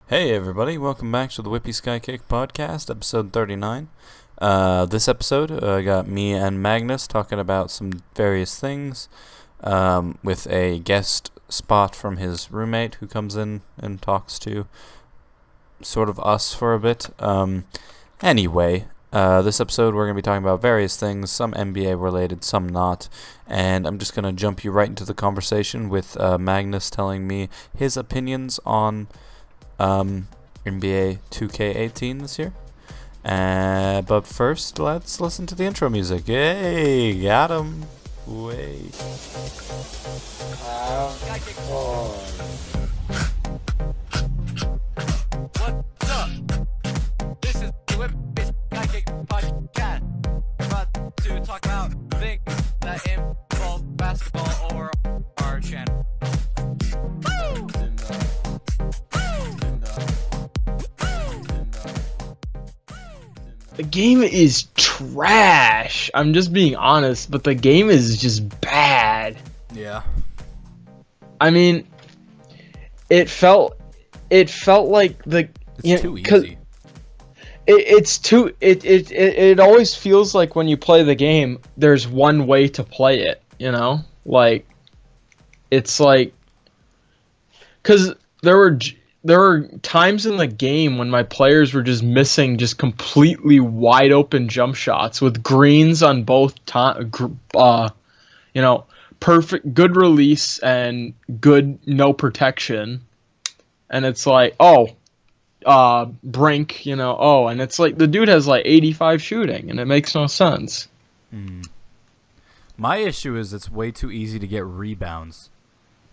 Hey everybody, welcome back to the WIPPYSKYKICK Podcast, episode 39. This episode, I got me and Magnus talking about some various things, with a guest spot from his roommate who comes in and talks to sort of us for a bit. Anyway, this episode we're going to be talking about various things, some NBA related, some not, and I'm just going to jump you right into the conversation with Magnus telling me his opinions on NBA 2K18 this year. But first, let's listen to the intro music. Hey, got him. Wait. What's up? This is the WIPPYSKYKICK Podcast. About to talk about things that involve basketball or our channel. The game is trash. I'm just being honest, but the game is just bad. Yeah. I mean, it felt like the It's too easy. It always feels like when you play the game, there's one way to play it. You know, like it's like because there were times in the game when my players were just missing just completely wide open jump shots with greens on both perfect good release and good no protection, and it's like Brink, and it's like the dude has like 85 shooting and it makes no sense. My issue is it's way too easy to get rebounds,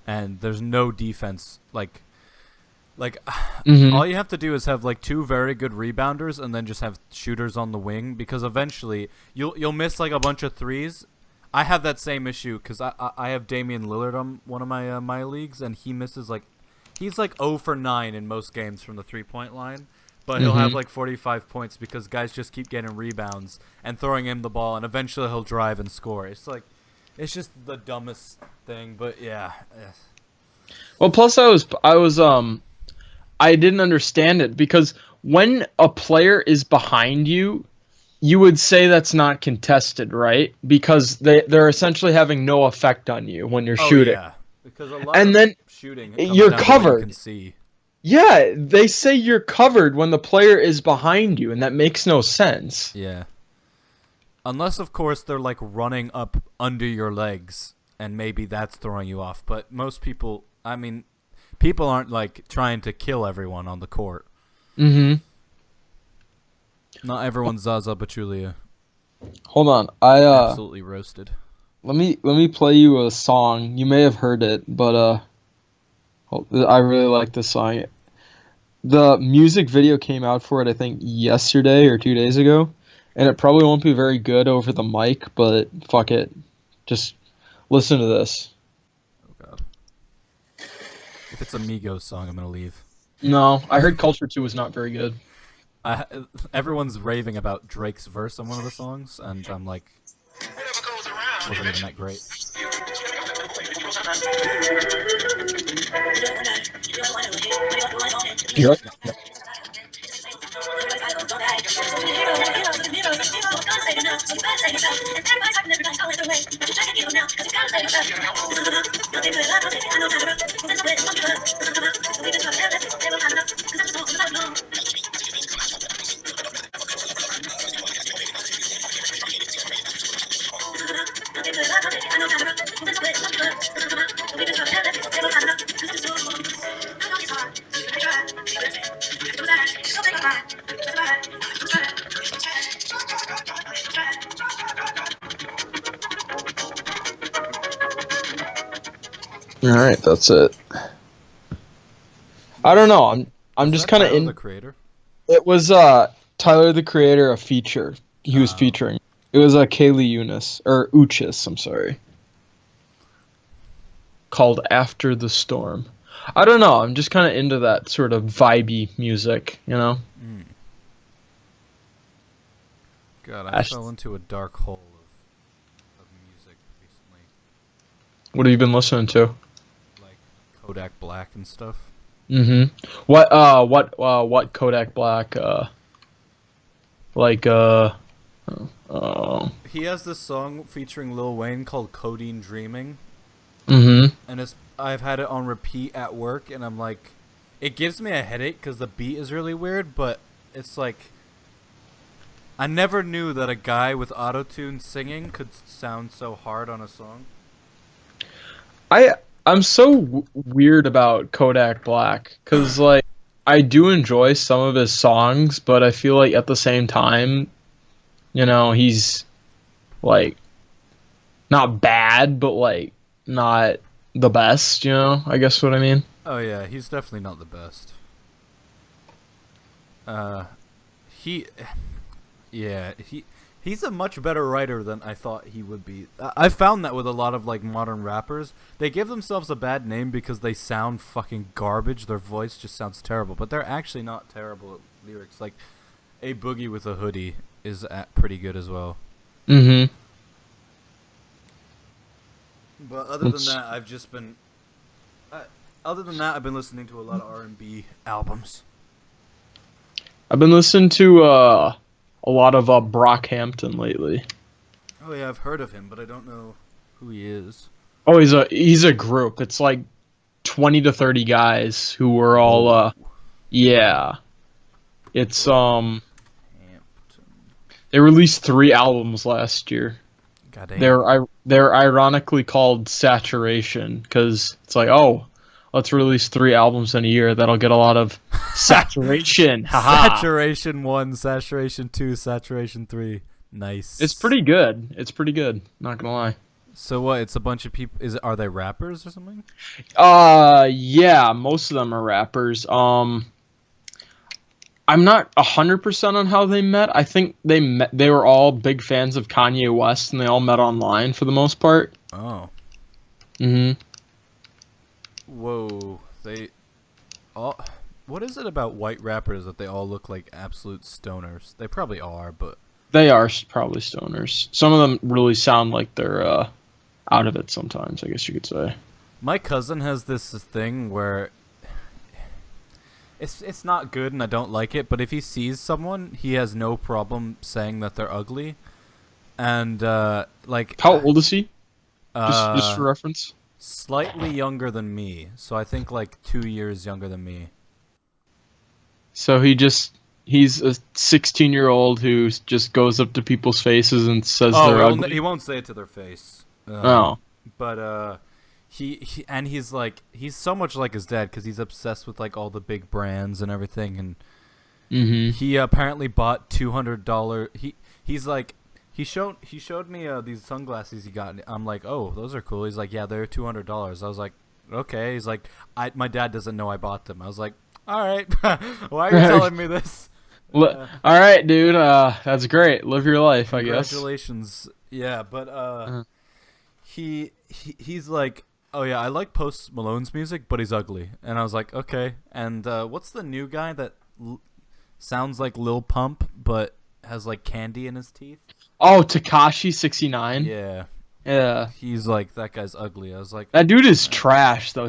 and there's no defense. Like all you have to do is have like two very good rebounders and then just have shooters on the wing, because eventually you'll miss like a bunch of threes. I have that same issue because I have Damian Lillard on one of my leagues, and he's like 0 for 9 in most games from the 3-point line, but he'll have like 45 points because guys just keep getting rebounds and throwing him the ball, and eventually he'll drive and score. It's just the dumbest thing, but yeah. Well, plus I didn't understand it because when a player is behind you, you would say that's not contested, right? Because they're essentially having no effect on you when you're shooting. Yeah. Because a lot and of then shooting you're down to what covered. you can see. Yeah, they say you're covered when the player is behind you, and that makes no sense. Yeah. Unless, of course, they're like running up under your legs, and maybe that's throwing you off. But most people, people aren't like trying to kill everyone on the court. Not everyone's Zaza Pachulia. Hold on, Absolutely roasted. let me play you a song. You may have heard it, but I really like this song. The music video came out for it, I think, yesterday or 2 days ago, and it probably won't be very good over the mic, but fuck it. Just listen to this. Oh god. If it's a Migos song, I'm gonna leave. No, I heard Culture 2 was not very good. Everyone's raving about Drake's verse on one of the songs, and I'm like, wasn't even that great. Yeah. All right, that's it. I don't know. I'm just kind of in. The creator. It was Tyler the Creator, a feature. He was featuring. It was Kaylee Eunice or Uchis. I'm sorry. Called After the Storm. I don't know. I'm just kind of into that sort of vibey music, you know. God, I fell into a dark hole of music recently. What have you been listening to? Like Kodak Black and stuff. Mm-hmm. What Kodak Black? Like He has this song featuring Lil Wayne called Codeine Dreaming. Mm-hmm. And I've had it on repeat at work, and I'm like, it gives me a headache because the beat is really weird, but it's like, I never knew that a guy with auto-tune singing could sound so hard on a song. I'm so weird about Kodak Black because like I do enjoy some of his songs, but I feel like at the same time, you know, he's like not bad, but like not the best. You know, I guess what I mean. Oh yeah, he's definitely not the best. He, yeah, he's a much better writer than I thought he would be. I found that with a lot of like modern rappers, they give themselves a bad name because they sound fucking garbage. Their voice just sounds terrible, but they're actually not terrible at lyrics. Like A Boogie with a Hoodie is pretty good as well. Mm-hmm. But other than that, I've been listening to a lot of R&B albums. I've been listening to a lot of Brockhampton lately. Oh yeah, I've heard of him, but I don't know who he is. Oh, he's a group. It's like 20 to 30 guys who were all yeah. It's Hampton. They released 3 albums last year. Goddamn. They're ironically called Saturation because it's like, oh, let's release 3 albums in a year. That'll get a lot of saturation. Haha. Saturation 1, Saturation 2, Saturation 3. Nice. It's pretty good. Not gonna lie. So what? It's a bunch of people. Are they rappers or something? Yeah, most of them are rappers. I'm not 100% on how they met. I think they were all big fans of Kanye West, and they all met online for the most part. Oh. Mm-hmm. Whoa. They all. What is it about white rappers that they all look like absolute stoners? They probably are, but They are probably stoners. Some of them really sound like they're out of it sometimes, I guess you could say. my cousin has this thing where it's not good and I don't like it, but if he sees someone, he has no problem saying that they're ugly. And like How old is he? uh, Just for reference. slightly younger than me, so I think like 2 years younger than me. So he's a 16-year-old who just goes up to people's faces and says they're ugly. He won't say it to their face. Oh. But he's like, he's so much like his dad because he's obsessed with like all the big brands and everything, and he apparently bought $200. He's like, he showed me these sunglasses he got. And I'm like, oh, those are cool. He's like, yeah, they're $200. I was like, okay. He's like, my dad doesn't know I bought them. I was like, all right, why are you telling me this? All right, dude. That's great. Live your life, I guess. Congratulations. Yeah, but he's like, oh yeah, I like Post Malone's music, but he's ugly. And I was like, okay. And what's the new guy that sounds like Lil Pump but has like candy in his teeth? Oh, Tekashi 69. Yeah. Yeah. He's like, that guy's ugly. I was like, That dude is trash though.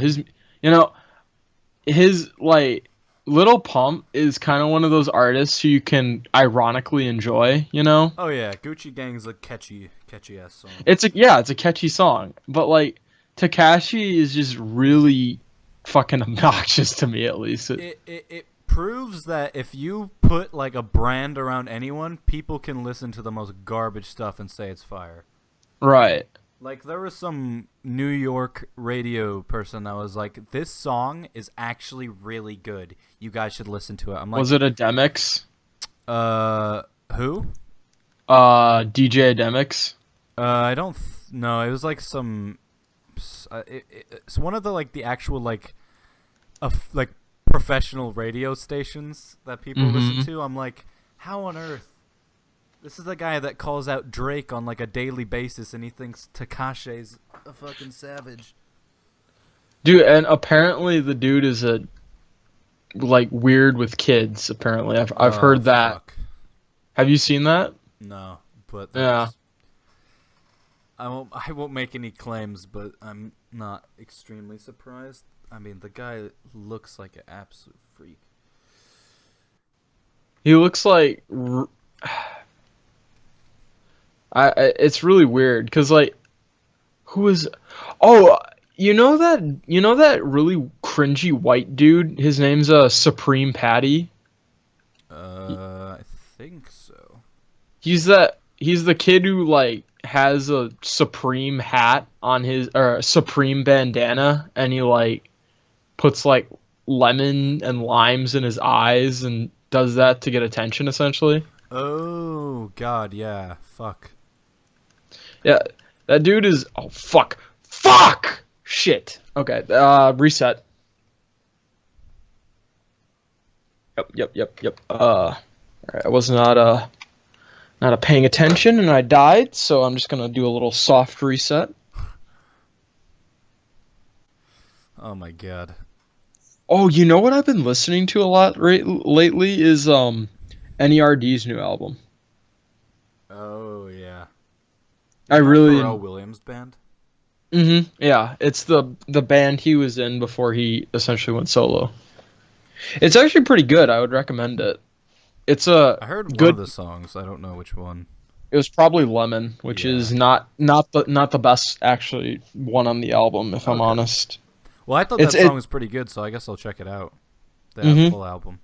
His like Lil Pump is kind of one of those artists who you can ironically enjoy, you know? oh yeah, Gucci Gang's a catchy ass song. It's a catchy song, but like Tekashi is just really fucking obnoxious to me, at least. It proves that if you put like a brand around anyone, people can listen to the most garbage stuff and say it's fire. Right. Like, there was some New York radio person that was like, this song is actually really good. You guys should listen to it. I'm like, Was it a Demix? Who? DJ Demix. I don't know. It was like some. It's one of the like the actual like, like professional radio stations that people listen to. I'm like, how on earth? This is the guy that calls out Drake on like a daily basis, and he thinks Tekashi's a fucking savage. Dude, and apparently the dude is like weird with kids. Apparently, I've heard that. Fuck. Have you seen that? No, but Yeah. I won't make any claims, but I'm not extremely surprised. I mean, the guy looks like an absolute freak. He looks like it's really weird because like who is you know that really cringy white dude, his name's Supreme Patty. I think so. He's the kid who like has a Supreme hat on his, or a Supreme bandana, and he like puts like lemon and limes in his eyes and does that to get attention essentially. Oh god, yeah. Fuck. Yeah, that dude is fuck shit. Okay, reset. Yep. Alright, I was not paying attention and I died, so I'm just gonna do a little soft reset. Oh my god. Oh, you know what I've been listening to a lot lately is NERD's new album. Oh yeah. I really Pharrell Williams band. Yeah, it's the band he was in before he essentially went solo. It's actually pretty good. I would recommend it. It's I heard one of the songs. I don't know which one. It was probably Lemon, which is not the best actually one on the album, if I'm honest. Well, I thought that song was pretty good, so I guess I'll check it out. The full album.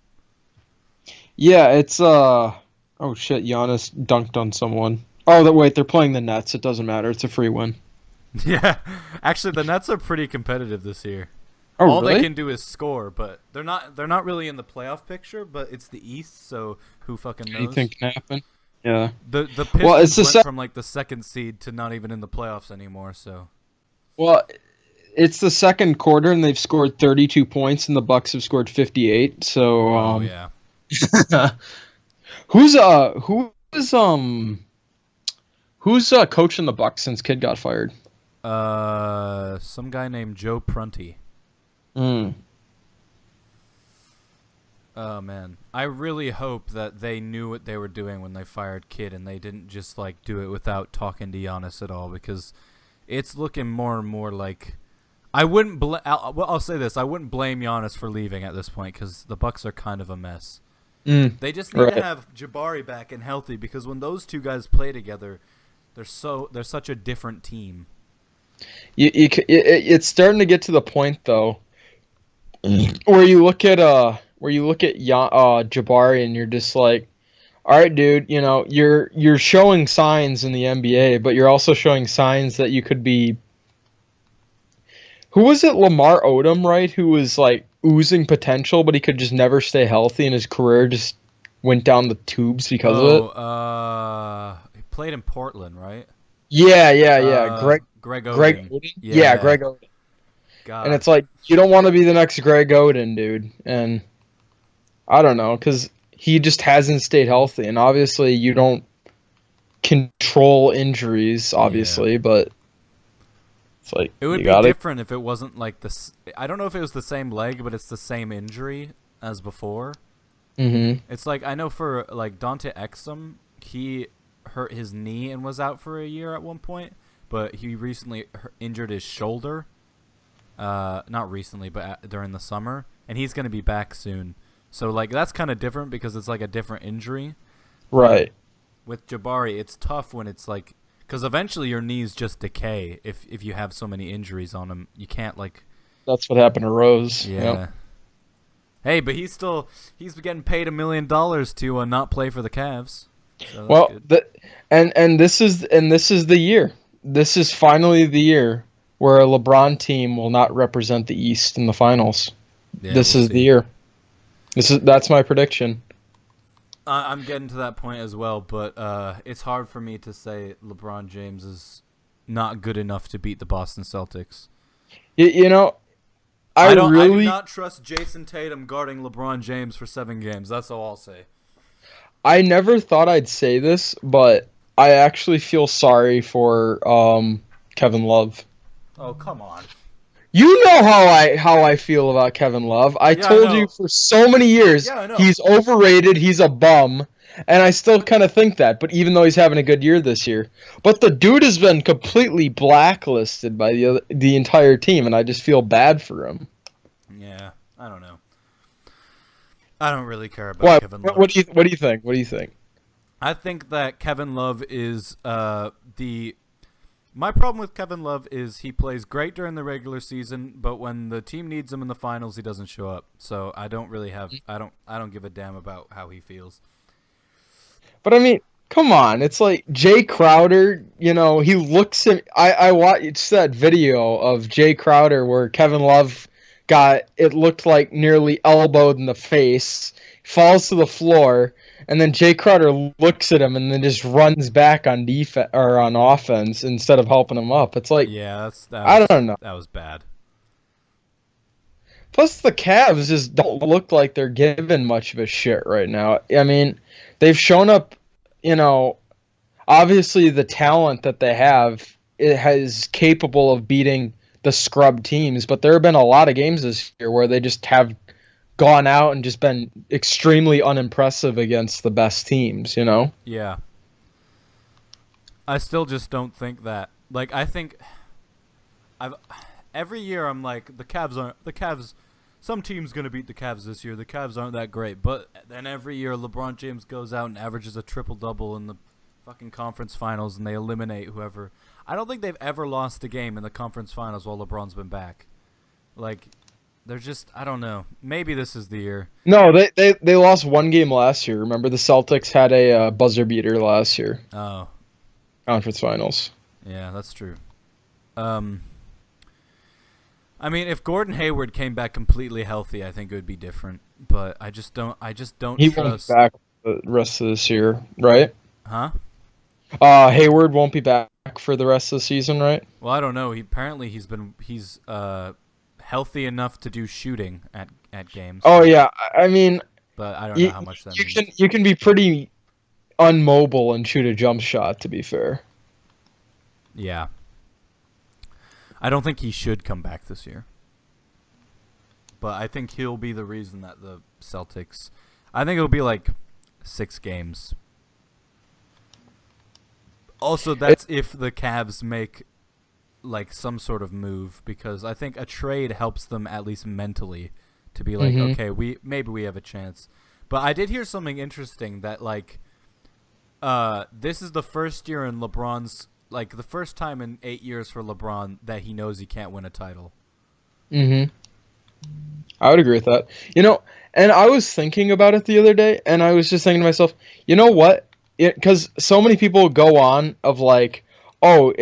Yeah, it's oh shit, Giannis dunked on someone. Oh, wait, they're playing the Nets. It doesn't matter. It's a free win. Yeah, actually, the Nets are pretty competitive this year. Oh, All really? they can do is score, but they're not really in the playoff picture. But it's the East, so who fucking knows? Anything can happen. Yeah. The Pistons went from like the second seed to not even in the playoffs anymore. So. Well, it's the second quarter, and they've scored 32 points, and the Bucks have scored 58. So. Yeah. Who's coaching the Bucks since Kid got fired? Some guy named Joe Prunty. Mm. Oh man, I really hope that they knew what they were doing when they fired Kid, and they didn't just like do it without talking to Giannis at all, because it's looking more and more like I wouldn't. I'll say this: I wouldn't blame Giannis for leaving at this point, because the Bucks are kind of a mess. They just need to have Jabari back and healthy, because when those two guys play together, they're such a different team. It's starting to get to the point though, where you look at Jabari and you're just like, all right, dude, you know, you're showing signs in the NBA, but you're also showing signs that you could be. Who was it? Lamar Odom, right? Who was like oozing potential, but he could just never stay healthy, and his career just went down the tubes because of it. He played in Portland, right? Yeah. Greg Oden. Greg Oden? Yeah, Greg Oden. God. And it's like, you don't want to be the next Greg Oden, dude. And I don't know, because he just hasn't stayed healthy. And obviously, you don't control injuries, obviously, but it's like, it would be different if it wasn't like this. I don't know if it was the same leg, but it's the same injury as before. It's like, I know for like Dante Exum, he hurt his knee and was out for a year at one point, but he recently injured his shoulder. Not recently, but during the summer, and he's going to be back soon. So like that's kind of different because it's like a different injury. Right. With Jabari, it's tough when it's like, because eventually your knees just decay if you have so many injuries on them. You can't like. That's what happened to Rose. Yeah. Yep. Hey, but he's getting paid $1 million to not play for the Cavs. So well, and this is the year. This is finally the year where a LeBron team will not represent the East in the finals. Yeah, this is the year. That's my prediction. I'm getting to that point as well, but it's hard for me to say LeBron James is not good enough to beat the Boston Celtics. You know, I do not trust Jason Tatum guarding LeBron James for 7 games. That's all I'll say. I never thought I'd say this, but I actually feel sorry for Kevin Love. Oh, come on. You know how I feel about Kevin Love. I told you for so many years he's overrated, he's a bum, and I still kind of think that, but even though he's having a good year this year. But the dude has been completely blacklisted by the entire team, and I just feel bad for him. Yeah, I don't know. I don't really care about Kevin Love. What do you think? What do you think? I think that Kevin Love is My problem with Kevin Love is he plays great during the regular season, but when the team needs him in the finals, he doesn't show up. So I don't really have I don't give a damn about how he feels. But I mean, come on, it's like Jay Crowder. You know, he looks at. I watched that video of Jay Crowder where Kevin Love it looked like nearly elbowed in the face, falls to the floor, and then Jay Crowder looks at him and then just runs back on defense or on offense instead of helping him up. It's like, I don't know. That was bad. Plus, the Cavs just don't look like they're giving much of a shit right now. I mean, they've shown up, you know, obviously the talent that they have is capable of beating the scrub teams, but there have been a lot of games this year where they just have gone out and just been extremely unimpressive against the best teams, you know? Yeah. I still just don't think that. Like, I think every year I'm like, the Cavs, some team's going to beat the Cavs this year. The Cavs aren't that great. But then every year LeBron James goes out and averages a triple-double in the fucking conference finals and they eliminate whoever. I don't think they've ever lost a game in the conference finals while LeBron's been back. Like, they're just, I don't know. Maybe this is the year. No, they lost one game last year. Remember, the Celtics had a buzzer beater last year. Oh. Conference finals. Yeah, that's true. I mean, if Gordon Hayward came back completely healthy, I think it would be different. But I just don't He trust. won't be back the rest of this year, right? Huh? Hayward won't be back for the rest of the season, right? Well, I don't know. He's healthy enough to do shooting at games. Oh yeah, I mean, but I don't know how much that means. You can be pretty unmobile and shoot a jump shot, to be fair. Yeah. I don't think he should come back this year. But I think he'll be the reason that the Celtics... I think it'll be like 6 games. Also, that's if the Cavs make like some sort of move, because I think a trade helps them at least mentally to be like, okay, maybe we have a chance. But I did hear something interesting that like this is the first year in LeBron's, like the first time in 8 years for LeBron that he knows he can't win a title. I would agree with that. You know, and I was thinking about it the other day, and I was just thinking to myself, you know what? Because so many people go on of like, oh,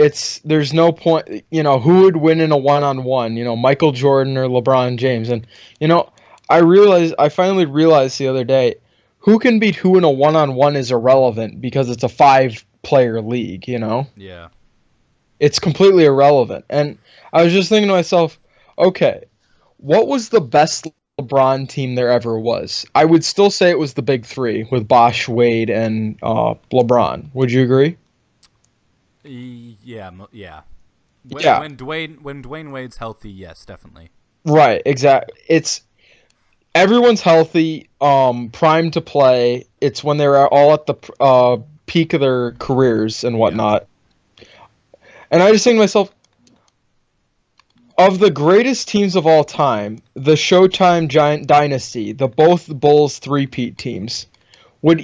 there's no point, you know, who would win in a one-on-one, you know, Michael Jordan or LeBron James. And, you know, I finally realized the other day, who can beat who in a one-on-one is irrelevant because it's a 5-player league, you know? Yeah. It's completely irrelevant. And I was just thinking to myself, okay, what was the best LeBron team there ever was? I would still say it was the big 3 with Bosh, Wade, and LeBron. Would you agree? Yeah. Yeah. When Dwayne Wade's healthy, yes, definitely. Right, exactly. Everyone's healthy, primed to play. It's when they're all at the peak of their careers and whatnot. Yeah. And I just think to myself, of the greatest teams of all time, the Showtime Giant Dynasty, both Bulls 3-peat teams, would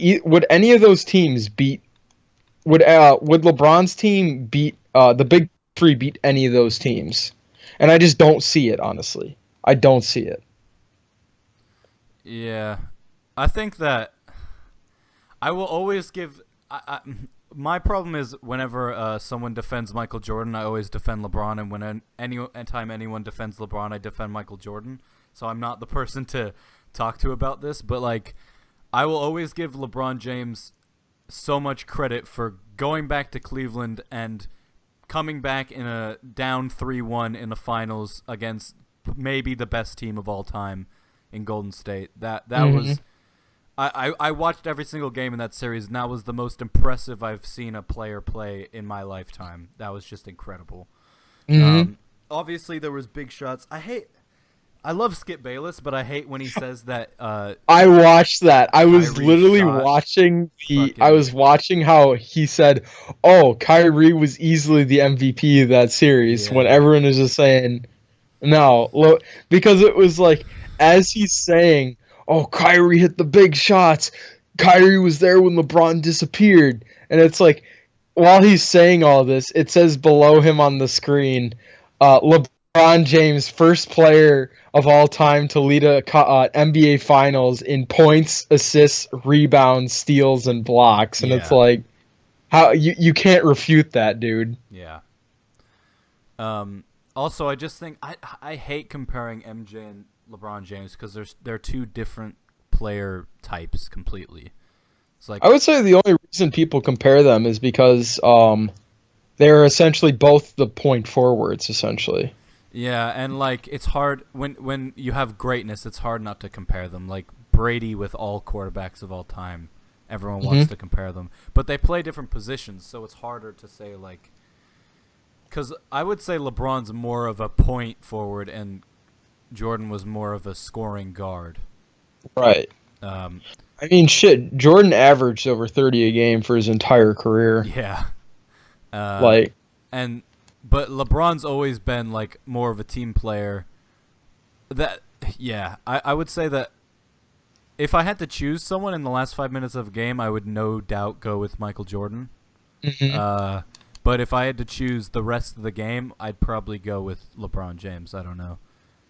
any of those teams beat? Would LeBron's team beat the big 3 beat any of those teams? And I just don't see it, honestly. I don't see it. Yeah, I think that I will always give. My problem is whenever someone defends Michael Jordan, I always defend LeBron, and when anytime anyone defends LeBron, I defend Michael Jordan. So I'm not the person to talk to about this, but like, I will always give LeBron James so much credit for going back to Cleveland and coming back in a down 3-1 in the finals against maybe the best team of all time in Golden State. That was. I watched every single game in that series, and that was the most impressive I've seen a player play in my lifetime. That was just incredible. Obviously, there was big shots. I love Skip Bayless, but I hate when he says that. I watched that. I was Kyrie literally watching I was watching how he said, "Oh, Kyrie was easily the MVP of that series." Yeah. When everyone was just saying, No, because it was like, as he's saying, oh, Kyrie hit the big shots. Kyrie was there when LeBron disappeared. And it's like, while he's saying all this, it says below him on the screen, LeBron James, first player of all time to lead a NBA Finals in points, assists, rebounds, steals, and blocks. And it's like, how you can't refute that, dude. Yeah. Also, I just think I hate comparing MJ and LeBron James because they're two different player types completely. It's like, I would say the only reason people compare them is because they're essentially both the point forwards, essentially. Yeah, and like it's hard when you have greatness, it's hard not to compare them. Like Brady with all quarterbacks of all time, everyone wants to compare them, but they play different positions, so it's harder to say like. Because I would say LeBron's more of a point forward, and Jordan was more of a scoring guard. Right. I mean, shit, Jordan averaged over 30 a game for his entire career. Yeah. But LeBron's always been like more of a team player. I would say that if I had to choose someone in the last 5 minutes of a game, I would no doubt go with Michael Jordan. But if I had to choose the rest of the game, I'd probably go with LeBron James. I don't know.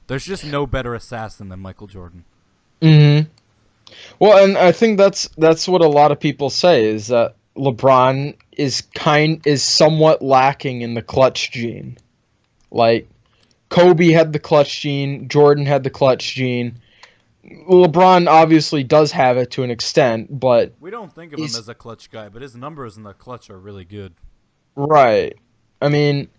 There's just no better assassin than Michael Jordan. Well, and I think that's what a lot of people say is that LeBron is somewhat lacking in the clutch gene. Like Kobe had the clutch gene, Jordan had the clutch gene. LeBron obviously does have it to an extent, but we don't think of him as a clutch guy, but his numbers in the clutch are really good. Right. I mean,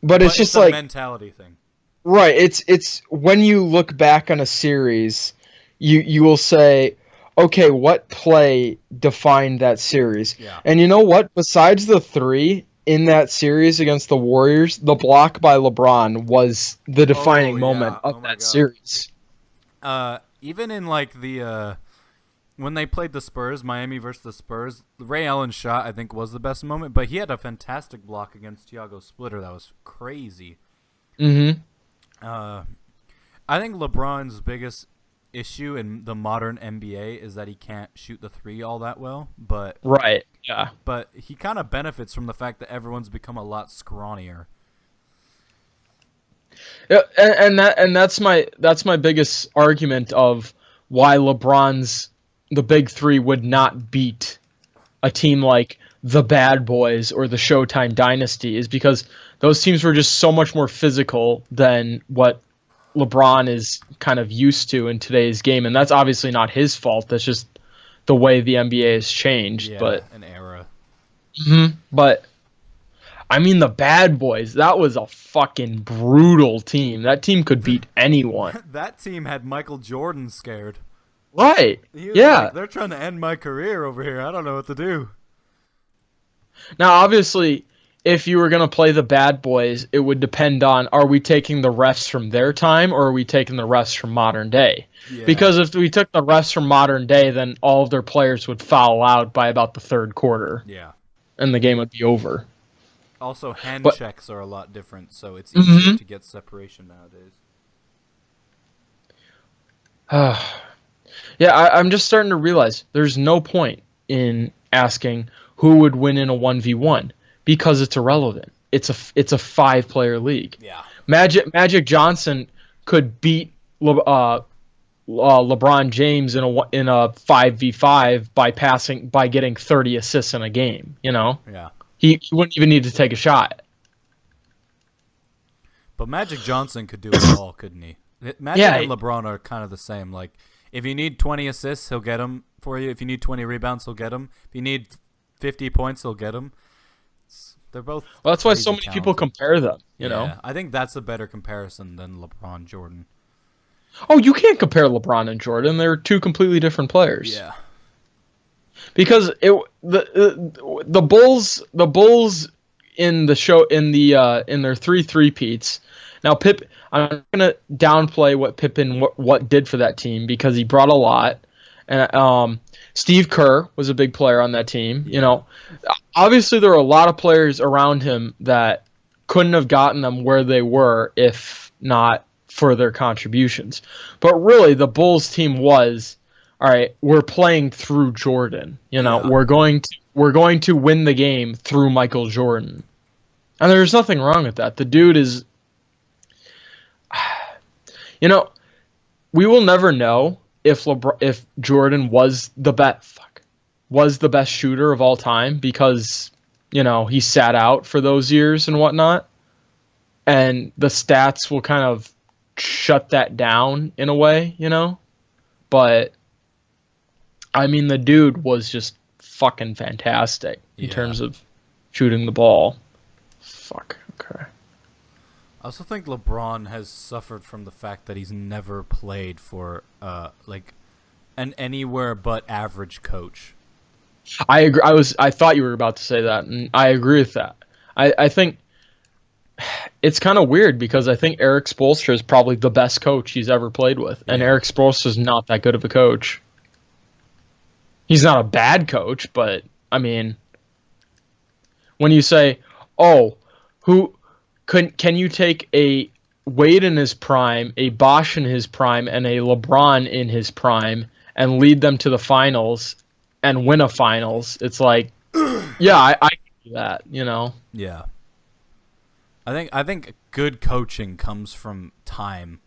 but it's just like a mentality thing. Right. It's when you look back on a series, you will say, okay, what play defined that series? Yeah. And you know what? Besides the three in that series against the Warriors, the block by LeBron was the defining moment of that series. Even in like the when they played the Spurs, Miami versus the Spurs, Ray Allen's shot I think was the best moment, but he had a fantastic block against Thiago Splitter that was crazy. I think LeBron's biggest issue in the modern NBA is that he can't shoot the three all that well, but right, yeah. But he kind of benefits from the fact that everyone's become a lot scrawnier. Yeah, and that's my biggest argument of why LeBron's the big three would not beat a team like the Bad Boys or the Showtime Dynasty is because those teams were just so much more physical than what LeBron is kind of used to in today's game, and that's obviously not his fault. That's just the way the NBA has changed. Yeah, but an era. But I mean, the Bad Boys, that was a fucking brutal team. That team could beat anyone. That team had Michael Jordan scared. Right. Yeah. Like, they're trying to end my career over here. I don't know what to do. Now, obviously, if you were going to play the Bad Boys, it would depend on, are we taking the refs from their time or are we taking the refs from modern day? Yeah. Because if we took the refs from modern day, then all of their players would foul out by about the third quarter. Yeah. And the game would be over. Also, hand checks are a lot different, so it's easier to get separation nowadays. Yeah, I'm just starting to realize there's no point in asking who would win in a 1v1 because it's irrelevant. It's a 5-player league. Yeah. Magic Johnson could beat LeBron James in a 5v5 by getting 30 assists in a game. You know. Yeah. He wouldn't even need to take a shot. But Magic Johnson could do it all, couldn't he? Magic and LeBron are kind of the same. Like, if you need 20 assists, he'll get them for you. If you need 20 rebounds, he'll get them. If you need 50 points, he'll get them. They're both. Well, that's why so many people compare them. You know, I think that's a better comparison than LeBron Jordan. Oh, you can't compare LeBron and Jordan. They're two completely different players. Yeah. Because the Bulls in the show in their 3-3-peats. Now I'm gonna downplay what Pippen what did for that team because he brought a lot, and Steve Kerr was a big player on that team. Yeah. You know, obviously there were a lot of players around him that couldn't have gotten them where they were if not for their contributions. But really, the Bulls team was, all right, we're playing through Jordan. You know, we're going to win the game through Michael Jordan. And there's nothing wrong with that. The dude is, you know, we will never know if Jordan was the best shooter of all time because, you know, he sat out for those years and whatnot. And the stats will kind of shut that down in a way, you know? But, I mean, the dude was just fucking fantastic in terms of shooting the ball. Fuck, okay. I also think LeBron has suffered from the fact that he's never played for like an anywhere but average coach. I agree. I thought you were about to say that, and I agree with that. I think it's kind of weird because I think Eric Spoelstra is probably the best coach he's ever played with, and Eric Spoelstra is not that good of a coach. He's not a bad coach, but I mean, when you say, "Oh, can you take a Wade in his prime, a Bosch in his prime, and a LeBron in his prime, and lead them to the finals and win a finals?" It's like, yeah, I can do that, you know? Yeah. I think good coaching comes from time.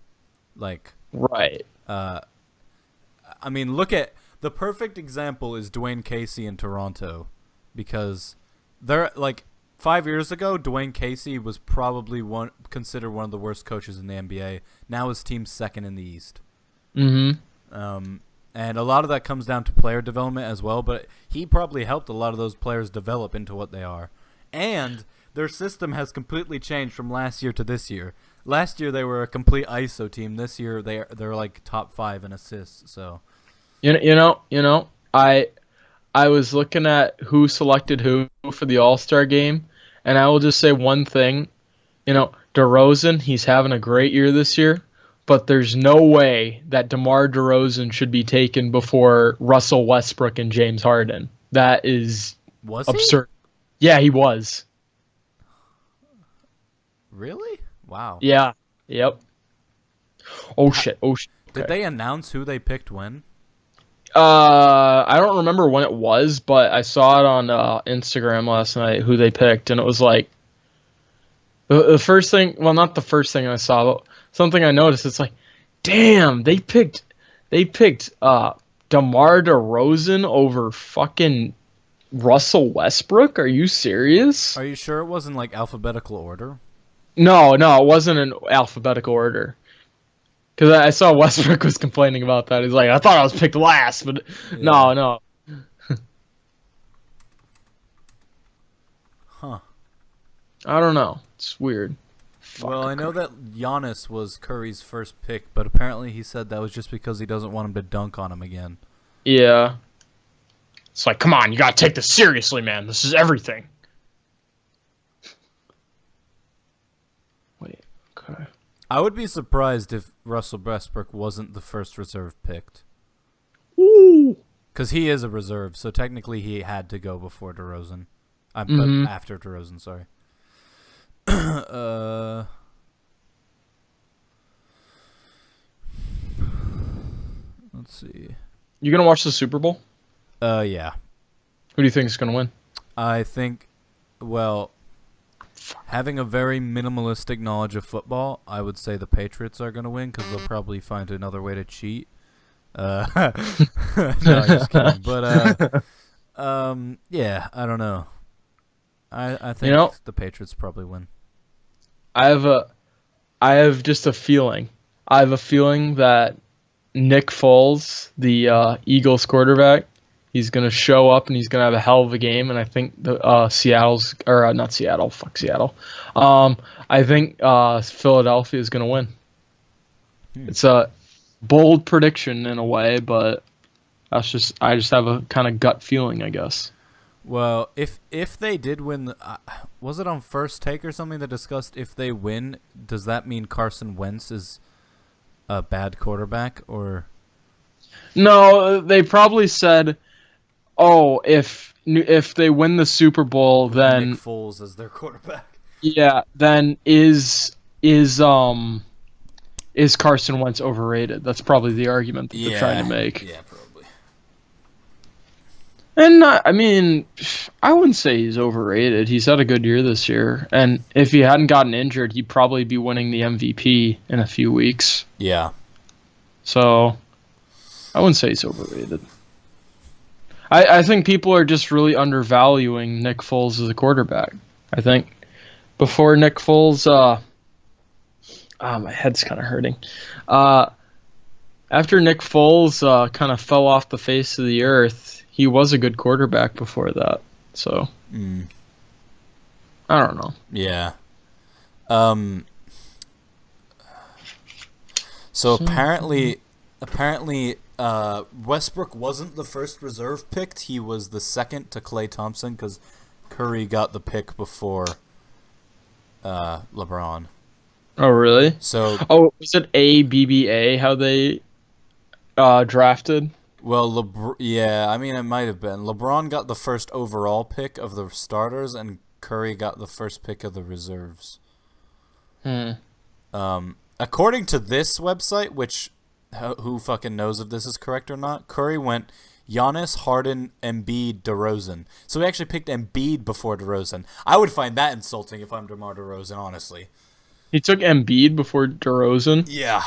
Like, right. I mean, look at the perfect example is Dwayne Casey in Toronto, because they're like 5 years ago, Dwayne Casey was probably considered one of the worst coaches in the NBA. Now his team's second in the East. Mm-hmm. And a lot of that comes down to player development as well, but he probably helped a lot of those players develop into what they are. And their system has completely changed from last year to this year. Last year they were a complete ISO team. This year they're like top 5 in assists. So, you know, I was looking at who selected who for the All-Star game, and I will just say one thing. You know, DeRozan, he's having a great year this year, but there's no way that DeMar DeRozan should be taken before Russell Westbrook and James Harden. That is absurd. Yeah, he was. Really? Wow. Yeah. Yep. Oh shit. Okay. Did they announce who they picked when? I don't remember when it was, but I saw it on Instagram last night who they picked, and it was like the first thing. Well, not the first thing I saw, but something I noticed. It's like, damn, they picked DeMar DeRozan over fucking Russell Westbrook. Are you serious? Are you sure it wasn't like alphabetical order? No, it wasn't in alphabetical order. Because I saw Westbrook was complaining about that. He's like, I thought I was picked last, but yeah. No. Huh. I don't know. It's weird. Well, I know that Giannis was Curry's first pick, but apparently he said that was just because he doesn't want him to dunk on him again. Yeah. It's like, come on, you gotta take this seriously, man. This is everything. Wait, okay. I would be surprised if Russell Westbrook wasn't the first reserve picked. Ooh. Because he is a reserve, so technically he had to go before DeRozan. But after DeRozan, sorry. Let's see. You gonna watch the Super Bowl? Yeah. Who do you think is gonna win? I think, well, having a very minimalistic knowledge of football, I would say the Patriots are gonna win because they'll probably find another way to cheat. No, I'm just kidding. But yeah, I don't know. I think the Patriots probably win. I have just a feeling. I have a feeling that Nick Foles, the Eagles quarterback, he's gonna show up and he's gonna have a hell of a game. And I think the not Seattle. Fuck Seattle. I think Philadelphia is gonna win. It's a bold prediction in a way, but I just have a kind of gut feeling, I guess. Well, if they did win, was it on First Take or something that discussed if they win, does that mean Carson Wentz is a bad quarterback or? No, they probably said, "Oh, if they win the Super Bowl, then Nick Foles as their quarterback." Yeah, then is Carson Wentz overrated? That's probably the argument that they're trying to make. Yeah, probably. And I mean, I wouldn't say he's overrated. He's had a good year this year, and if he hadn't gotten injured, he'd probably be winning the MVP in a few weeks. Yeah. So, I wouldn't say he's overrated. I think people are just really undervaluing Nick Foles as a quarterback. I think before Nick Foles, my head's kind of hurting. After Nick Foles kind of fell off the face of the earth, he was a good quarterback before that. So, I don't know. Yeah. So apparently, Westbrook wasn't the first reserve picked. He was the second to Klay Thompson because Curry got the pick before LeBron. Oh, really? So, was it ABBA how they drafted? well, yeah, I mean, it might have been. LeBron got the first overall pick of the starters, and Curry got the first pick of the reserves. According to this website, which who fucking knows if this is correct or not, Curry went Giannis, Harden, Embiid, DeRozan. So he actually picked Embiid before DeRozan. I would find that insulting if I'm DeMar DeRozan, honestly. He took Embiid before DeRozan? Yeah.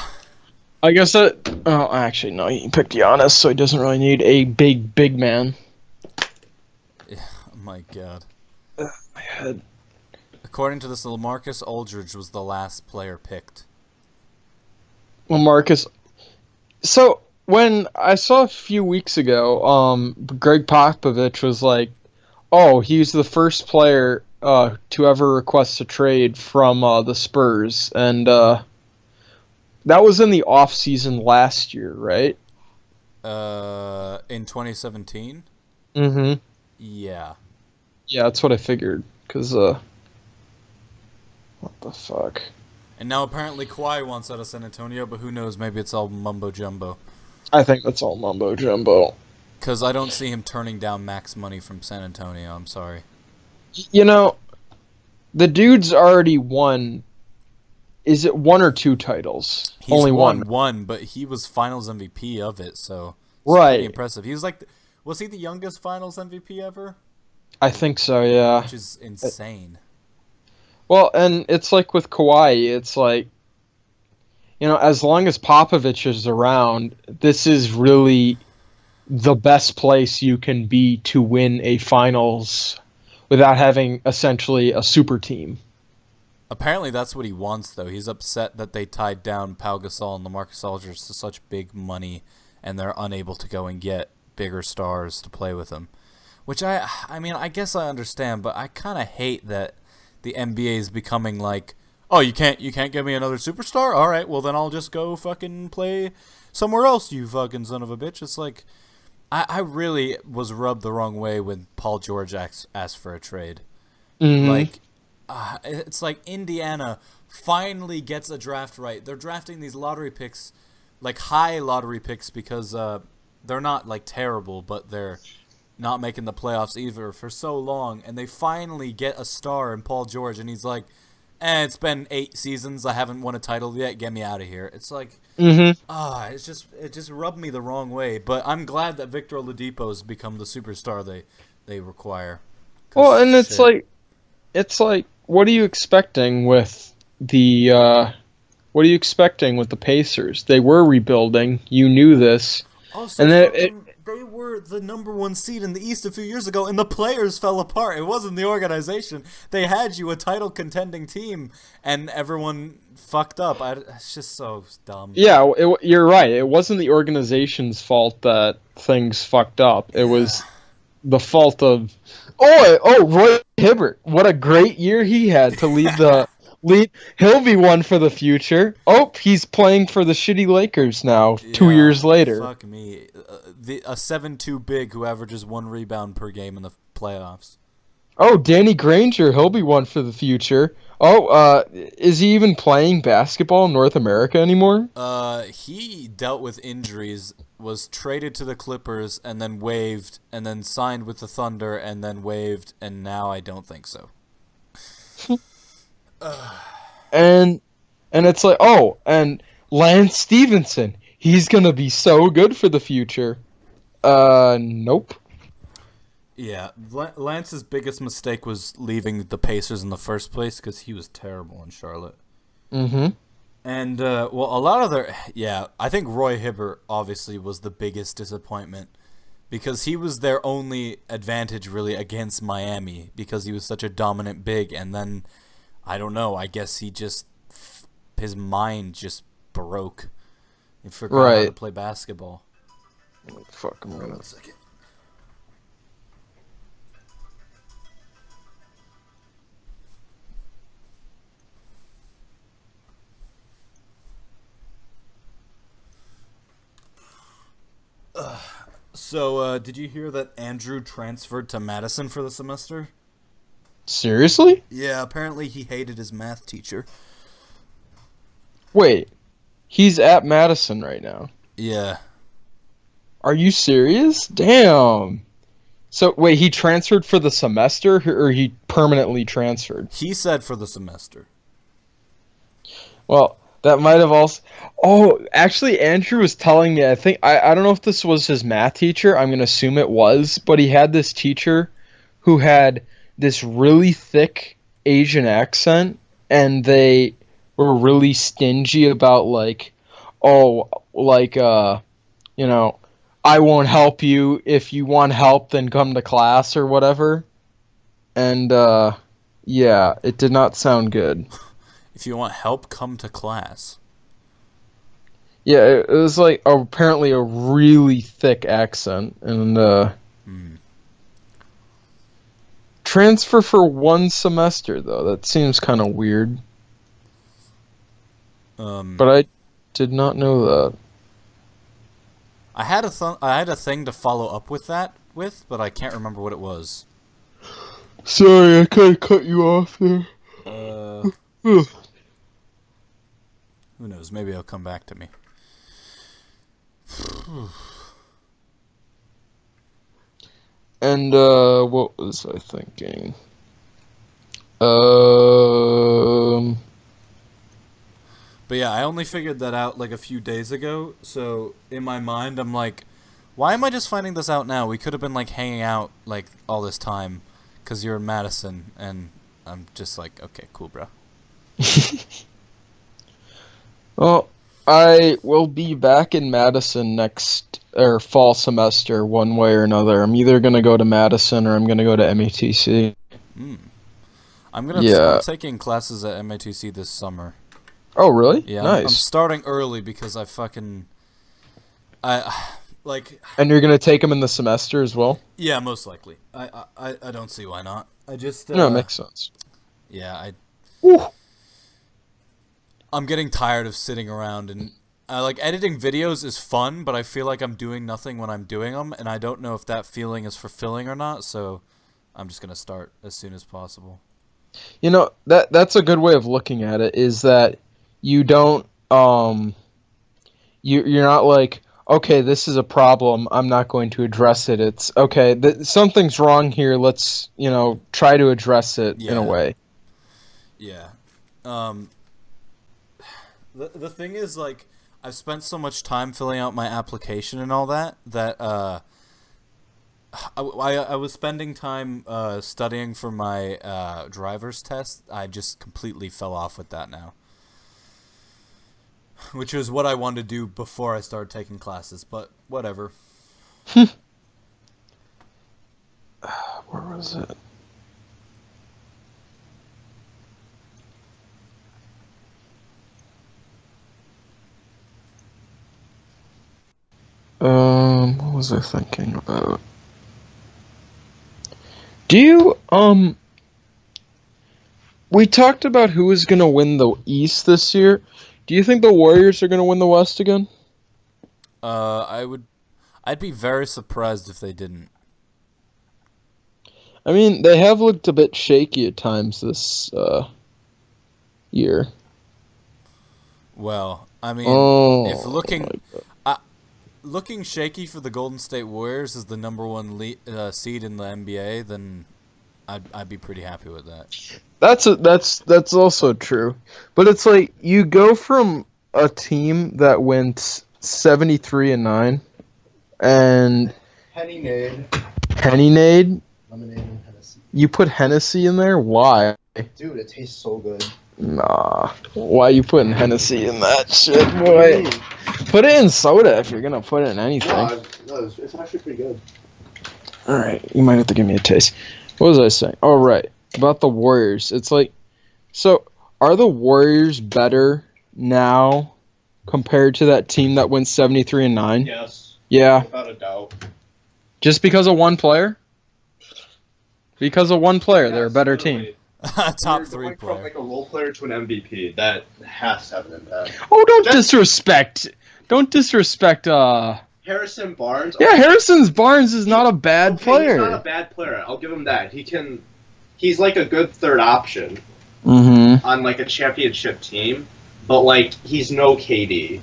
I guess that... Oh, actually, no. He picked Giannis, so he doesn't really need a big man. Yeah, oh my God. My head. According to this, LaMarcus Aldridge was the last player picked. Well, Marcus... So, when I saw a few weeks ago, Greg Popovich was like, oh, he's the first player to ever request a trade from the Spurs, and that was in the off-season last year, right? In 2017? Mm-hmm. Yeah. Yeah, that's what I figured, because, what the fuck? And now apparently Kawhi wants out of San Antonio, but who knows, maybe it's all mumbo-jumbo. I think that's all mumbo-jumbo. Because I don't see him turning down max money from San Antonio, I'm sorry. You know, the dude's already won. Is it 1 or 2 titles? He's Only won one. one, but he was Finals MVP of it, so it's Right. pretty impressive. He was like, was he the youngest Finals MVP ever? I think so, yeah. Which is insane. Well, and it's like with Kawhi, it's like, as long as Popovich is around, this is really the best place you can be to win a finals without having essentially a super team. Apparently that's what he wants, though. He's upset that they tied down Pau Gasol and LaMarcus Aldridge to such big money, and they're unable to go and get bigger stars to play with them. Which I mean, I guess I understand, but I kind of hate that the NBA is becoming like, oh, you can't give me another superstar? All right, well then I'll just go fucking play somewhere else, you fucking son of a bitch. It's like, I really was rubbed the wrong way when Paul George asked for a trade. Mm-hmm. Like, it's like Indiana finally gets a draft right. They're drafting these lottery picks, like high lottery picks, because they're not like terrible, but they're not making the playoffs either for so long, and they finally get a star in Paul George, and he's like, it's been 8 seasons, I haven't won a title yet, get me out of here. It's like, it just rubbed me the wrong way, but I'm glad that Victor Oladipo has become the superstar they require. Well, and it's like, what are you expecting with the Pacers? They were rebuilding, you knew this, also, and then they were the number 1 seed in the East a few years ago, and the players fell apart. It wasn't the organization. They had you a title contending team, and everyone fucked up. It's just so dumb. Yeah, you're right. It wasn't the organization's fault that things fucked up. It was the fault of Roy Hibbert. What a great year he had to lead the lead. He'll be one for the future. Oh, he's playing for the shitty Lakers now. 2 years later. Fuck me. A 7'2" big who averages 1 rebound per game in the playoffs. Oh, Danny Granger, he'll be one for the future. Oh, is he even playing basketball in North America anymore? He dealt with injuries, was traded to the Clippers, and then waived, and then signed with the Thunder, and then waived, and now I don't think so. and it's like, oh, and Lance Stevenson, he's gonna be so good for the future. Nope. Yeah, Lance's biggest mistake was leaving the Pacers in the first place because he was terrible in Charlotte. Mm-hmm. And, well, a lot of their... Yeah, I think Roy Hibbert obviously was the biggest disappointment because he was their only advantage, really, against Miami because he was such a dominant big. And then, I don't know, I guess he just... His mind just broke. He forgot how to play basketball. Fuck, I'm gonna... 1 second. So, did you hear that Andrew transferred to Madison for the semester? Seriously? Yeah, apparently he hated his math teacher. Wait, he's at Madison right now. Yeah. Are you serious? Damn. So, wait, he transferred for the semester, or he permanently transferred? He said for the semester. Well, that might have also... Oh, actually, Andrew was telling me, I don't know if this was his math teacher, I'm going to assume it was, but he had this teacher who had this really thick Asian accent, and they were really stingy about, like, oh, like, you know, I won't help you. If you want help, then come to class or whatever. And, yeah, it did not sound good. If you want help, come to class. Yeah, it was like apparently a really thick accent, and transfer for 1 semester though. That seems kind of weird. But I did not know that. I had a thing to follow up with that but I can't remember what it was. Sorry, I kind of cut you off there. Who knows? Maybe it'll come back to me. And what was I thinking? But yeah, I only figured that out like a few days ago. So in my mind, I'm like, why am I just finding this out now? We could have been like hanging out like all this time, because you're in Madison, and I'm just like, okay, cool, bro. Well, I will be back in Madison next fall semester, one way or another. I'm either gonna go to Madison or I'm gonna go to MATC. I'm taking classes at MATC this summer. Oh, really? Yeah, nice. I'm starting early because I like. And you're gonna take them in the semester as well? Yeah, most likely. I don't see why not. I just no, it makes sense. Yeah, Woo. I'm getting tired of sitting around, and like editing videos is fun, but I feel like I'm doing nothing when I'm doing them, and I don't know if that feeling is fulfilling or not. So I'm just gonna start as soon as possible. You know, that's a good way of looking at it. Is that you don't you're not like, okay, this is a problem, I'm not going to address it. It's okay, something's wrong here. Let's try to address it in a way. Yeah. The thing is, like, I've spent so much time filling out my application and all that I was spending time studying for my driver's test. I just completely fell off with that now, which was what I wanted to do before I started taking classes, but whatever. Where was it? What was I thinking about? Do you, we talked about who was going to win the East this year. Do you think the Warriors are going to win the West again? I'd be very surprised if they didn't. I mean, they have looked a bit shaky at times this, year. Well, I mean, if looking shaky for the Golden State Warriors as the #1 seed in the NBA, then I'd be pretty happy with that. That's also true. But it's like you go from a team that went 73-9 and Henny Nade. Lemonade, And Hennessy. you put Hennessy in there? Why? Dude, it tastes so good. Nah. Why you putting Hennessy in that shit, boy? Put it in soda if you're gonna put it in anything. No, it's actually pretty good. Alright, you might have to give me a taste. What was I saying? Oh, right. About the Warriors. It's like, so are the Warriors better now compared to that team that went 73-9? Yes. Yeah. Without a doubt. Just because of one player? Because of one player, they're a better team. Top You're 3 going player. from like a role player to an MVP. That has to have an impact. Oh, don't disrespect. Don't disrespect. Harrison Barnes. Yeah, Harrison Barnes is not a bad Okay, player. He's not a bad player. I'll give him that. He's like a good third option Mm-hmm. on like a championship team, but like he's no KD.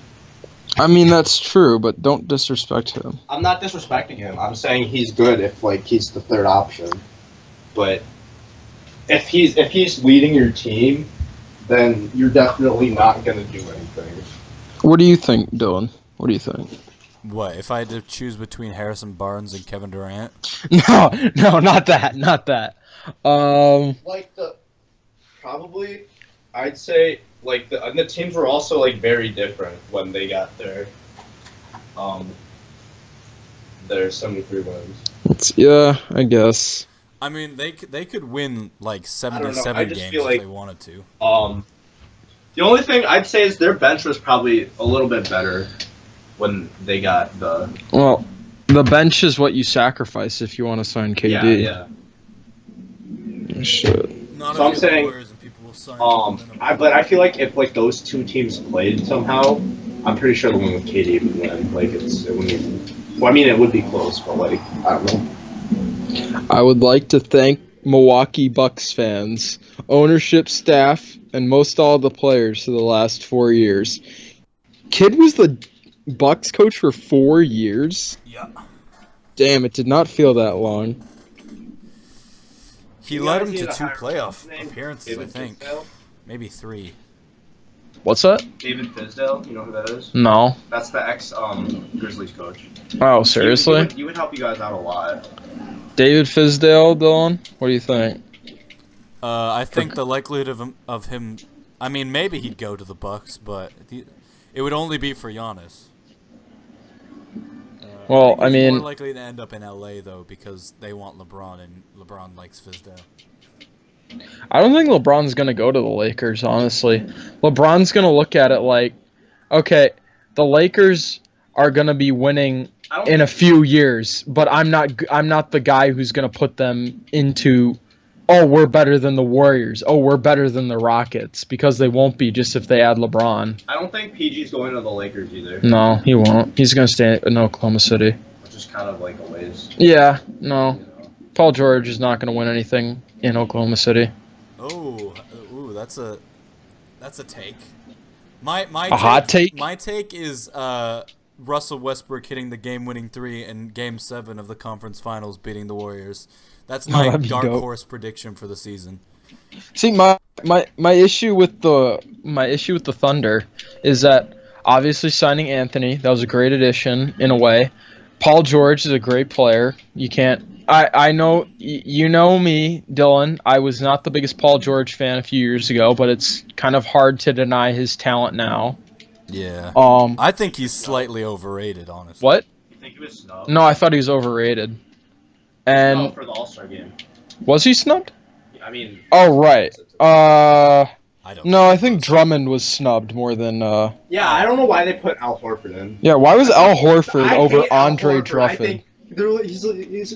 I mean, that's true, but don't disrespect him. I'm not disrespecting him. I'm saying he's good if like he's the third option, but if he's leading your team, then you're definitely not gonna do anything. What do you think, Dylan? What do you think? What, if I had to choose between Harrison Barnes and Kevin Durant? No, not that, not that. Like probably, I'd say like the teams were also like very different when they got their 73 wins. Yeah, I guess. I mean, they could win like I don't know, 77 I just games feel if like- they wanted to. The only thing I'd say is their bench was probably a little bit better when they got the Well, the bench is what you sacrifice if you want to sign KD. yeah. Shit. Not So I'm if you're the saying, Warriors and people will sign But I feel like if like those two teams played somehow, I'm pretty sure the one with KD would win. Like it wouldn't even. Well, I mean, it would be close, but like I don't know. I would like to thank Milwaukee Bucks fans, ownership, staff, and most all the players for the last 4 years. Kid was the Bucks coach for 4 years? Yeah. Damn, it did not feel that long. He You led guys him need to to 2 hire playoff what's his name? appearances, I David think. Fizdale? Maybe 3. What's that? David Fizdale, you know who that is? No. That's the ex Grizzlies coach. Oh, seriously? He would help you guys out a lot. David Fizdale, Dylan? What do you think? I think the likelihood of him, I mean, maybe he'd go to the Bucks, but it would only be for Giannis. Well, I He's mean, more likely to end up in LA though because they want LeBron and LeBron likes Fizdale. I don't think LeBron's going to go to the Lakers, honestly. LeBron's going to look at it like, okay, the Lakers are going to be winning in a few years, but I'm not the guy who's going to put them into, oh, we're better than the Warriors. Oh, we're better than the Rockets, because they won't be just if they add LeBron. I don't think PG's going to the Lakers either, No, he won't. He's going to stay in Oklahoma City. which is kind of like a waste. Yeah, no. You know? Paul George is not going to win anything in Oklahoma City. Oh, ooh, that's a take. My hot take? My take is Russell Westbrook hitting the game-winning 3 in Game 7 of the conference finals, beating the Warriors. That's my That'd be dark dope. horse prediction for the season. See, my issue with the Thunder is that obviously signing Anthony, that was a great addition in a way. Paul George is a great player. You can't. I know you know me, Dylan. I was not the biggest Paul George fan a few years ago, but it's kind of hard to deny his talent now. Yeah. Um, I think he's slightly overrated, honestly. what? You think he was snubbed? No, I thought he was overrated. And No, for the All-Star game. was he snubbed? I mean, Oh right. I don't. No, I think Drummond was snubbed more than. yeah, I don't know why they put Al Horford in. Yeah, why was Al Horford I over hate Al Andre Horford. I Drummond? think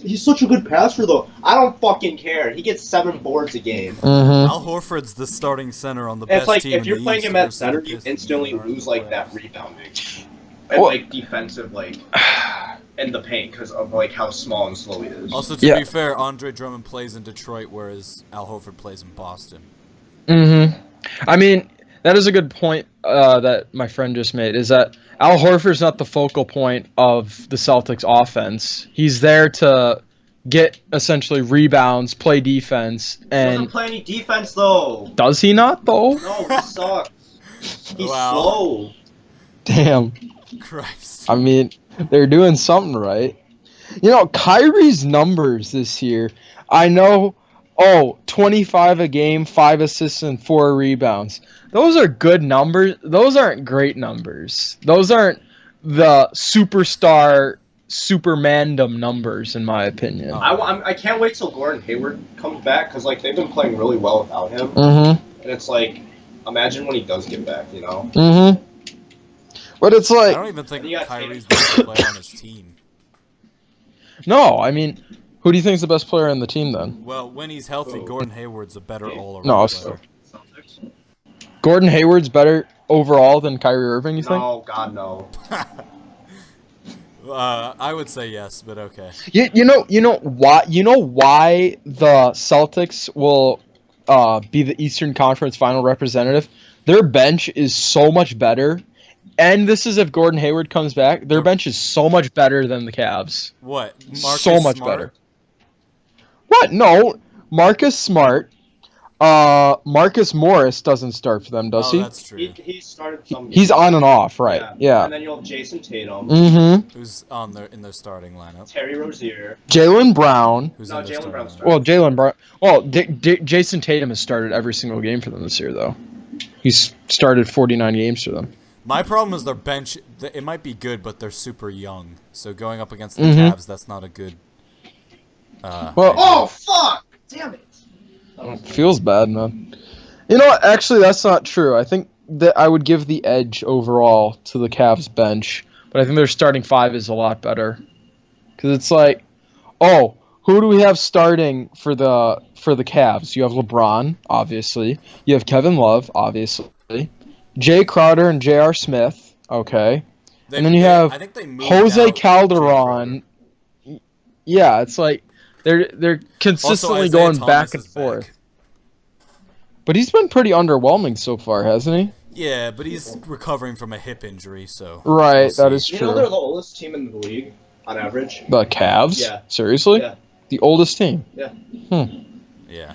he's such a good passer though. I don't fucking care. He gets 7 boards a game. Mm-hmm. Al Horford's the starting center on the It's best like team if in you're the playing East him at versus center, the you Pistons instantly that are in lose the like that playoffs. rebounding and Well- like defensive like in the paint because of like how small and slow he is. Also, to Yeah. be fair, Andre Drummond plays in Detroit, whereas Al Horford plays in Boston. Mm-hmm. I mean, that is a good point that my friend just made, is that Al Horford's not the focal point of the Celtics offense. He's there to get essentially rebounds, play defense, He and doesn't play any defense though. does he not though? No, he sucks. He's Wow. slow. Damn. Christ. I mean, they're doing something right. You know, Kyrie's numbers this year, I know, 25 a game, 5 assists, and 4 rebounds. Those are good numbers. Those aren't great numbers. Those aren't the superstar, supermandom numbers, in my opinion. I can't wait till Gordon Hayward comes back, because, like, they've been playing really well without him. Mm-hmm. And it's like, imagine when he does get back, you know? Mm-hmm. But it's I like, don't even think You got Kyrie's the best player on his team. no, I mean, who do you think is the best player on the team then? Well, when he's healthy, Gordon Hayward's a better all-around No, player. Gordon Hayward's better overall than Kyrie Irving, you think? No, God, no. I would say yes, but okay. You know why the Celtics will be the Eastern Conference Final representative? Their bench is so much better, and this is if Gordon Hayward comes back. Their bench is so much better than the Cavs. What? Marcus So much Smart? better. What? No, Marcus Smart. Marcus Morris doesn't start for them, does Oh, he? that's true. He started some He's games. on and off, right? Yeah. And then you'll have Jason Tatum, Mm-hmm. Who's in their starting lineup? Terry Rozier. Jalen Brown. Who's No, in their Jalen starting Brown's lineup? starting. Well, Jalen Brown. Well, Jason Tatum has started every single game for them this year, though. He's started 49 games for them. My problem is their bench. It might be good, but they're super young. So going up against the Mhm. Cavs, that's not a good. Well, Oh, fuck! Damn it! it feels bad, man. You know what? Actually, that's not true. I think that I would give the edge overall to the Cavs bench, but I think their starting five is a lot better. Because it's like, who do we have starting for the Cavs? You have LeBron, obviously. You have Kevin Love, obviously. Jay Crowder and J.R. Smith, okay. And then you have I think they moved Jose out Jay Calderon. Yeah, it's like they're Crowder. consistently Also, going Isaiah back Thomas and is forth. back. But he's been pretty underwhelming so far, hasn't he? Yeah, but he's recovering from a hip injury, so. Right, we'll that see. is You know they're true. the oldest team in the league, on average? The Cavs? Yeah. Seriously? Yeah. The oldest team? Yeah. Yeah.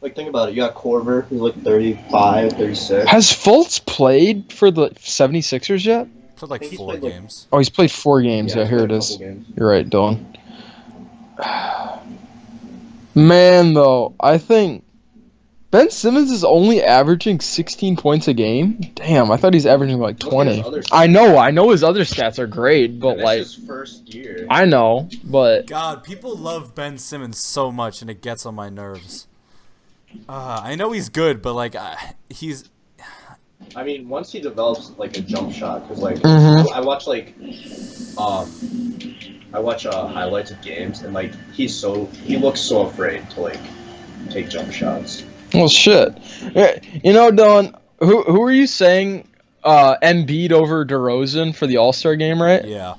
Like, think about it. You got Corver, who's like 35, 36. Has Fultz played for the 76ers yet? Played like think he's 4 played, like- games. Oh, he's played 4 games. Yeah, he's here played it a is. couple games. You're right, Dylan. Man, though, I think Ben Simmons is only averaging 16 points a game. Damn, I thought he's averaging like Look at his 20. other stats. I know his other stats are great, but And that's like his first year. I know, but God, people love Ben Simmons so much, and it gets on my nerves. I know he's good, but like he's. I mean, once he develops like a jump shot, because like Mhm. I watch highlights of games, and like he looks so afraid to like take jump shots. well, shit. You know, Dylan, who are you saying Embiid over DeRozan for the All-Star game, right? Yeah.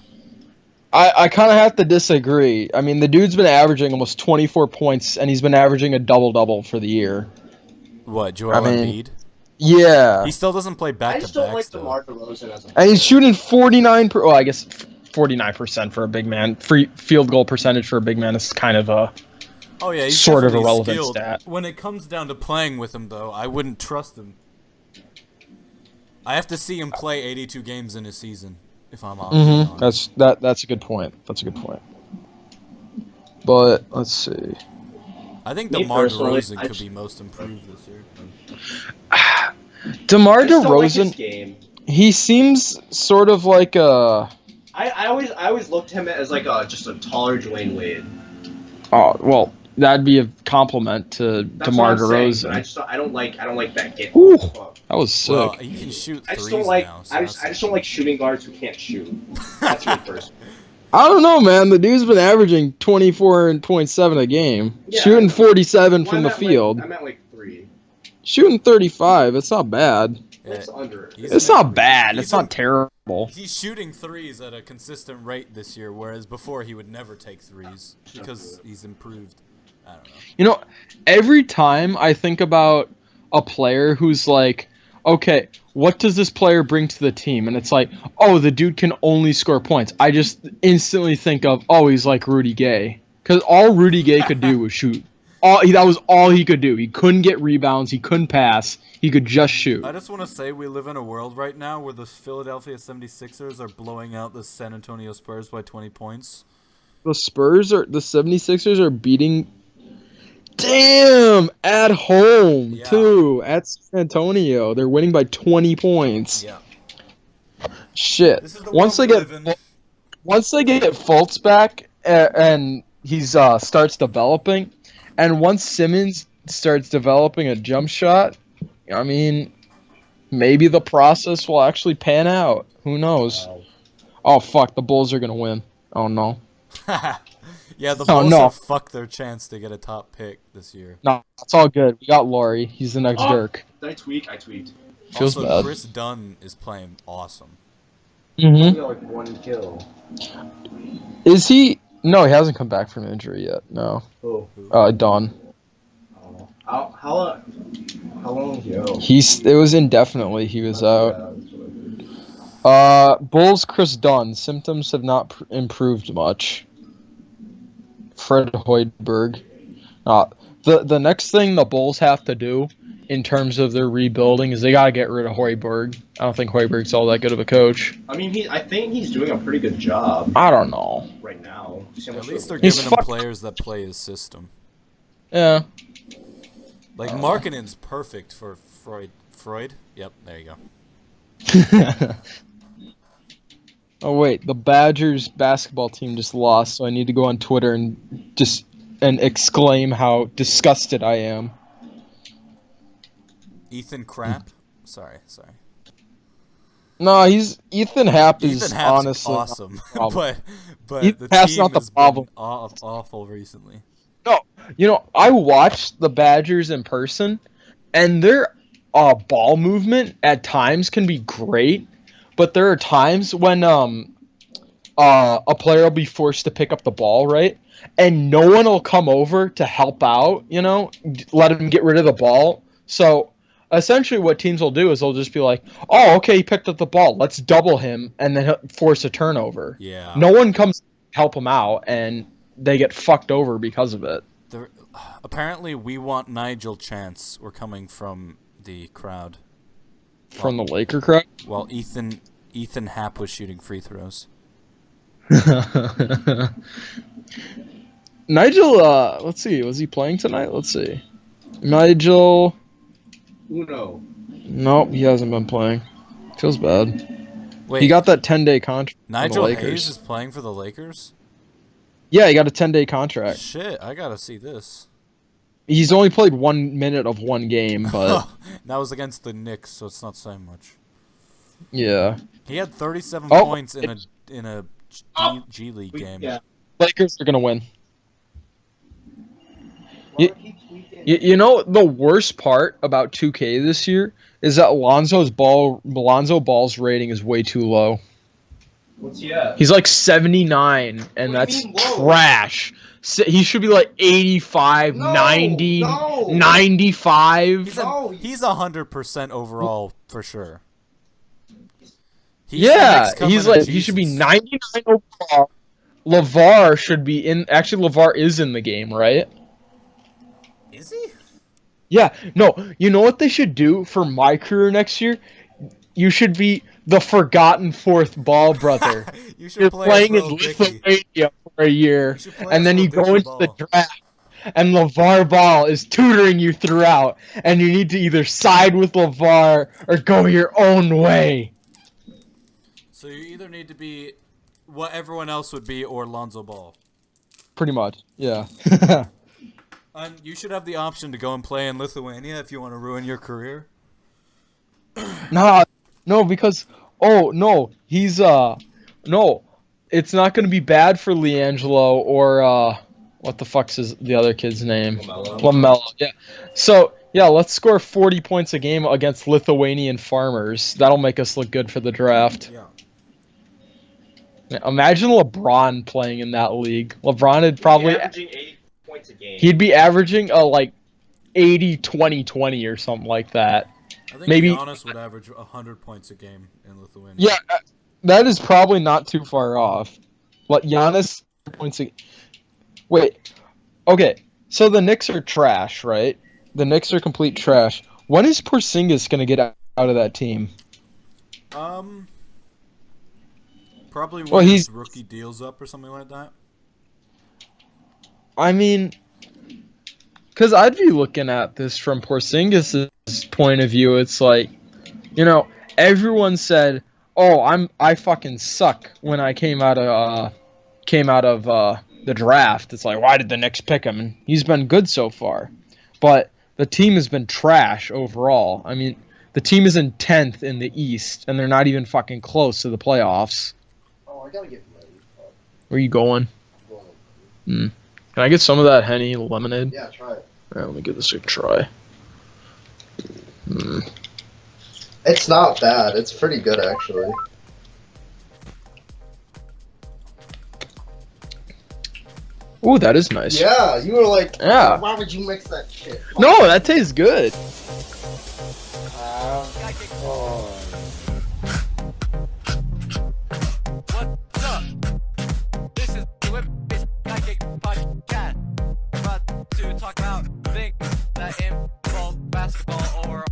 I kind of have to disagree. I mean, the dude's been averaging almost 24 points, and he's been averaging a double-double for the year. What, Joel I mean, Embiid? Yeah. He still doesn't play I back just to don't back. like DeMar DeRozan as a And he's shooting 49% for a big man. Free field goal percentage for a big man is kind of a... Oh yeah, he's sort of definitely irrelevant skilled. stat. When it comes down to playing with him, though, I wouldn't trust him. I have to see him play 82 games in a season. If I'm honest. That's a good point. That's a good point. But let's see. I think Me DeMar personally, DeRozan I could just- be most improved this year. DeMar I just don't like his DeRozan, game. he seems sort of like a... I always looked at him as like just a taller Dwayne Wade. Oh, well, that'd be a compliment to That's DeMar what I'm saying, but DeRozan. I don't like that game. Ooh. That was sick. Well, he can shoot I just threes don't like now. So I that's just don't like shooting guards who can't shoot. That's me personally. I don't know, man. The dude's been averaging 24.7 a game. Yeah, shooting 47 Well, from the field. I meant like 3. Shooting 35. It's not bad. Yeah, That's under. It's not bad. he's It's not in- terrible. He's shooting threes at a consistent rate this year, whereas before he would never take threes because he's improved. I don't know. You know, every time I think about a player who's like, okay, what does this player bring to the team? And it's like, oh, the dude can only score points. I just instantly think of, oh, he's like Rudy Gay. Because all Rudy Gay could do was shoot. That was all he could do. He couldn't get rebounds. He couldn't pass. He could just shoot. I just want to say we live in a world right now where the Philadelphia 76ers are blowing out the San Antonio Spurs by 20 points. The 76ers are beating... Damn! At home, too. At San Antonio. They're winning by 20 points. Yeah. Shit. This is the Once they get Fultz back and he's starts developing, and once Simmons starts developing a jump shot, I mean, maybe the process will actually pan out. Who knows? Wow. Oh fuck, the Bulls are gonna win. Oh no. Yeah, the Bulls have fucked their chance to get a top pick this year. No, it's all good. We got Laurie. He's the next Dirk. Did I tweak? I tweaked. Feels also, bad. Chris Dunn is playing awesome. Mm-hmm. Like 1 kill. Is he? No, he hasn't come back from injury yet. No. Oh. Dunn. I don't know. How long ago? It was indefinitely he was out. Bulls Chris Dunn. Symptoms have not improved much. Fred Hoiberg. The next thing the Bulls have to do in terms of their rebuilding is they gotta get rid of Hoiberg. I don't think Hoiberg's all that good of a coach. I mean, I think he's doing a pretty good job I don't know. right now. At least they're He's giving him players that play his system. Yeah. Like, Markkanen's perfect for Freud? Yep, there you go. Oh wait, the Badgers basketball team just lost, so I need to go on Twitter and exclaim how disgusted I am. Ethan Crap? Sorry. No, Ethan Happ is Ethan Happ's honestly awesome, problem. but Ethan the Happ's team not the has problem. been awful recently. No, I watched the Badgers in person, and their ball movement at times can be great, but there are times when a player will be forced to pick up the ball, right? And no one will come over to help out, let him get rid of the ball. So essentially what teams will do is they'll just be like, oh, okay, he picked up the ball. Let's double him and then he'll force a turnover. Yeah. No one comes to help him out, and they get fucked over because of it. Apparently, we want Nigel chants were coming from the crowd. From the Laker crowd? While Ethan Happ was shooting free throws. Nigel, let's see, was he playing tonight? Let's see. Nigel. Uno. Nope, he hasn't been playing. Feels bad. Wait, he got that 10-day contract. Nigel for the Lakers. Hayes is playing for the Lakers? Yeah, he got a 10-day contract. Shit, I gotta see this. He's only played 1 minute of one game, but that was against the Knicks, so it's not saying much. Yeah. He had 37 points in a G League game. Yeah. Lakers are gonna win. You know the worst part about 2K this year is that Lonzo Ball's rating is way too low. What's he at? He's like 79, and that's trash. He should be like 85, 90, 95. He's 100% overall for sure. He should be 99 overall. LeVar should be in. Actually, LeVar is in the game, right? Is he? Yeah. No. You know what they should do for my career next year? You should be the forgotten fourth ball brother. You're playing in Lithuania for a year, and then you go into the draft, and LeVar Ball is tutoring you throughout, and you need to either side with LeVar or go your own way. So you either need to be what everyone else would be or Lonzo Ball. Pretty much, yeah. And you should have the option to go and play in Lithuania if you want to ruin your career. No, because he's no, it's not going to be bad for LiAngelo or what the fuck's the other kid's name? LaMelo. Yeah. So yeah, let's score 40 points a game against Lithuanian farmers. That'll make us look good for the draft. Yeah. Imagine LeBron playing in that league. LeBron would probably averaging 80 points a game. He'd be averaging like 80-20-20 or something like that. I think maybe Giannis would average 100 points a game in Lithuania. yeah, that is probably not too far off. What Giannis points? Wait, okay. So the Knicks are trash, right? The Knicks are complete trash. When is Porzingis gonna get out of that team? Probably when Well, his rookie deal's up or something like that. I mean, because I'd be looking at this from Porzingis' point of view. It's like, everyone said, "Oh, I fucking suck" when I came out of the draft. It's like, why did the Knicks pick him? And he's been good so far, but the team has been trash overall. I mean, the team is in 10th in the East, and they're not even fucking close to the playoffs. Oh, I gotta get ready. Where you going? I'm going. Can I get some of that Henny lemonade? Yeah, try it. Alright, let me give this a try. It's not bad. It's pretty good, actually. Ooh, that is nice. Yeah, you were like, Yeah. why would you mix that shit? No, that tastes good. Oh. What's up? This is the WIPPYSKYKICKPODCAST. About to talk about things that involve basketball or